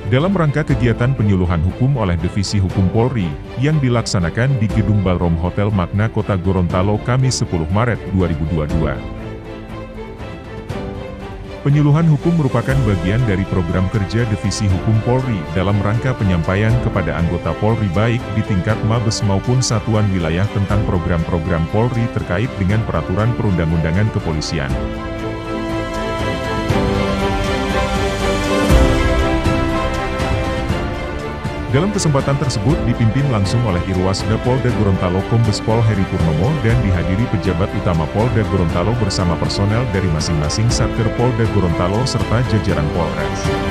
Dalam rangka kegiatan penyuluhan hukum oleh Divisi Hukum Polri, yang dilaksanakan di Gedung Ballroom Hotel Magna Kota Gorontalo Kamis 10 Maret 2022. Penyuluhan hukum merupakan bagian dari program kerja Divisi Hukum Polri dalam rangka penyampaian kepada anggota Polri baik di tingkat Mabes maupun satuan wilayah tentang program-program Polri terkait dengan peraturan perundang-undangan kepolisian. Dalam kesempatan tersebut dipimpin langsung oleh Irwasda Polda Gorontalo Kombes Pol Heri Purnomo dan dihadiri pejabat utama Polda Gorontalo bersama personel dari masing-masing Satker Polda Gorontalo serta jajaran Polres.